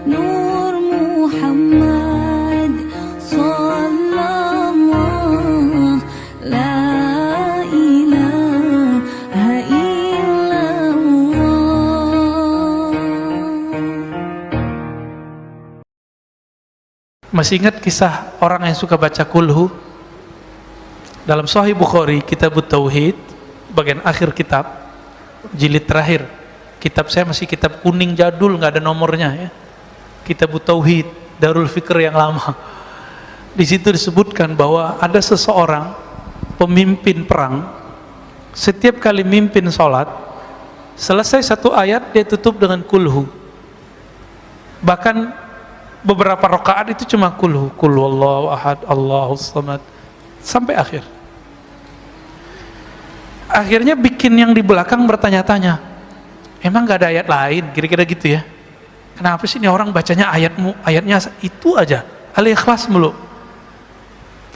Nur Muhammad sallallahu la ilaha illallah. Masih ingat kisah orang yang suka baca kulhu? Dalam Sahih Bukhari, Kitabut Tauhid, bagian akhir kitab, jilid terakhir. Kitab saya masih kitab kuning jadul, nggak ada nomornya ya. Kitabut Tauhid, Darul Fikr yang lama. Di situ disebutkan bahwa ada seseorang pemimpin perang, setiap kali mimpin sholat, selesai satu ayat dia tutup dengan kulhu. Bahkan beberapa rakaat itu cuma kulhu, kul huwallahu ahad, Allahus samad, sampai akhir. Akhirnya bikin yang di belakang bertanya-tanya, emang gak ada ayat lain? Kira-kira gitu ya. Kenapa sih ini orang bacanya ayatnya itu aja, Al-Ikhlas mulu.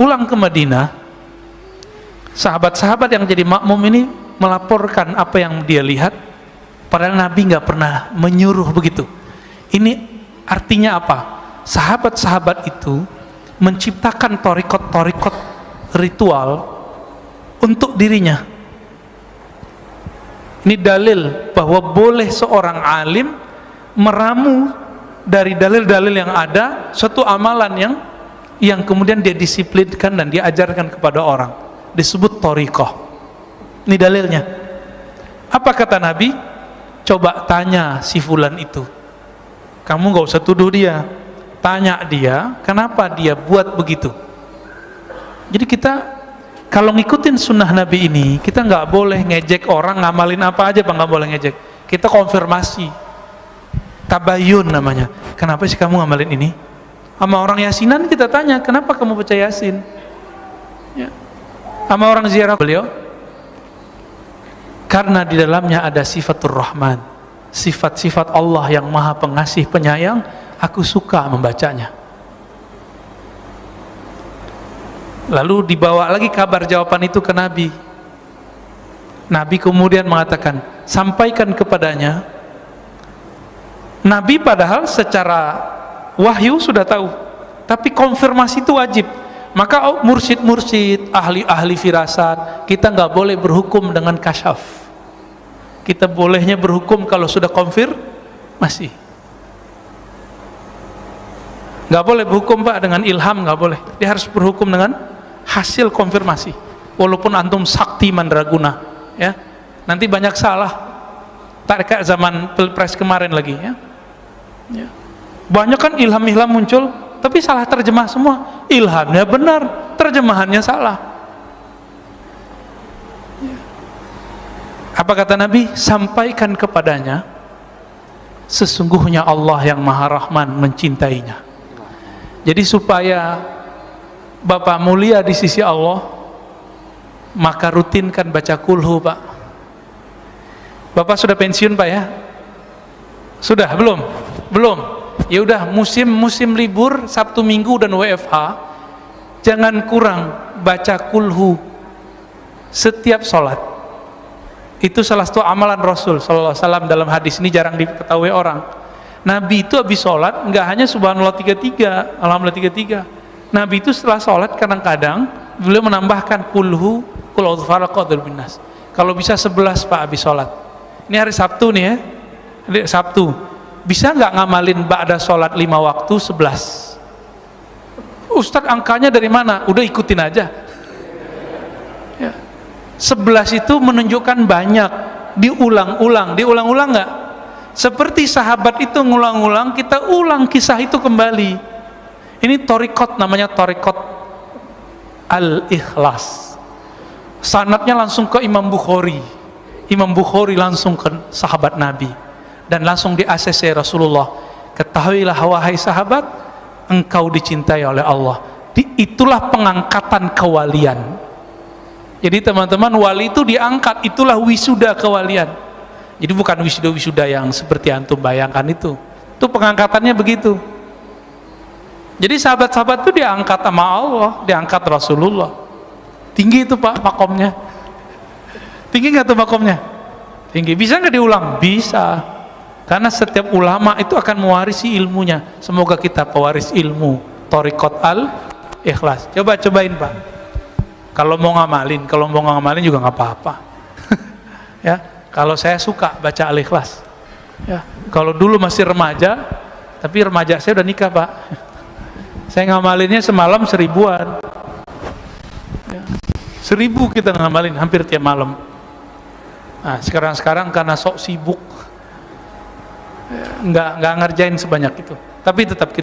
Pulang ke Madinah, sahabat-sahabat yang jadi makmum ini melaporkan apa yang dia lihat, padahal Nabi gak pernah menyuruh begitu. Ini artinya apa? Sahabat-sahabat itu menciptakan torikot-torikot ritual untuk dirinya. Ini dalil bahwa boleh seorang alim meramu dari dalil-dalil yang ada suatu amalan yang kemudian dia disiplinkan dan dia ajarkan kepada orang, disebut torikoh. Ini dalilnya. Apa kata Nabi? Coba tanya si fulan itu, kamu gak usah tuduh dia, tanya dia kenapa dia buat begitu. Jadi kita kalau ngikutin sunnah Nabi ini, kita nggak boleh ngejek orang ngamalin apa aja, nggak boleh ngejek. Kita konfirmasi, tabayun namanya. Kenapa sih kamu ngamalin ini? Sama orang yasinan kita tanya, kenapa kamu baca yasin? Ya. Sama orang ziarah beliau, karena di dalamnya ada sifatur rahman, sifat-sifat Allah yang maha pengasih penyayang. Aku suka membacanya. Lalu dibawa lagi kabar jawaban itu ke Nabi. Nabi kemudian mengatakan, sampaikan kepadanya. Nabi padahal secara wahyu sudah tahu, tapi konfirmasi itu wajib. Maka mursyid-mursyid, ahli-ahli firasat, kita nggak boleh berhukum dengan kasyaf. Kita bolehnya berhukum kalau sudah konfirmasi. Nggak boleh berhukum Pak dengan ilham, nggak boleh. Dia harus berhukum dengan hasil konfirmasi. Walaupun antum sakti mandraguna, ya, nanti banyak salah. Tak kayak zaman pilpres kemarin lagi, ya. Ya. Banyak kan ilham-ilham muncul, tapi salah terjemah semua. Ilhamnya benar, terjemahannya salah. Ya. Apa kata Nabi? Sampaikan kepadanya, sesungguhnya Allah yang Maha Rahman mencintainya. Jadi supaya Bapak mulia di sisi Allah, maka rutinkan baca kulhu Pak. Bapak sudah pensiun Pak ya? Sudah? Belum? Belum? Ya udah, musim libur Sabtu Minggu dan WFH, jangan kurang baca kulhu setiap sholat. Itu salah satu amalan Rasul sallallahu alaihi wasallam. Dalam hadis ini jarang diketahui orang. Nabi itu habis sholat nggak hanya subhanallah 33, alhamdulillah 33. Nabi itu setelah sholat kadang-kadang beliau menambahkan kulhu, kul a'udzu birabbil nas. Kalau bisa 11 Pak habis sholat. Ini hari Sabtu nih ya, hari Sabtu. Bisa nggak ngamalin ba'da sholat 5 waktu 11? Ustadz angkanya dari mana? Udah ikutin aja. Ya. 11 itu menunjukkan banyak, diulang-ulang nggak? Seperti sahabat itu ngulang-ulang, kita ulang kisah itu kembali. Ini torikot, namanya torikot Al-Ikhlas. Sanadnya langsung ke Imam Bukhari. Imam Bukhari langsung ke sahabat Nabi dan langsung di ACC Rasulullah. Ketahuilah wahai sahabat, engkau dicintai oleh Allah. Itulah pengangkatan kewalian. Jadi teman-teman, wali itu diangkat, itulah wisuda kewalian. Jadi bukan wisuda-wisuda yang seperti antum bayangkan itu pengangkatannya begitu. Jadi sahabat-sahabat itu diangkat sama Allah, diangkat Rasulullah. Tinggi itu Pak makomnya. Tinggi nggak tuh makomnya? Tinggi. Bisa nggak diulang? Bisa. Karena setiap ulama itu akan mewarisi ilmunya. Semoga kita pewaris ilmu Thariqat Al-Ikhlas. Cobain Pak. Kalau mau ngamalin juga nggak apa-apa. Ya, kalau saya suka baca Al-Ikhlas. Ya, kalau dulu masih remaja, tapi remaja saya udah nikah Pak. Saya ngamalinnya semalam 1000-an. Ya, 1000 kita ngamalin hampir tiap malam. Nah, sekarang karena sok sibuk, nggak ngerjain sebanyak itu. Tapi tetap kita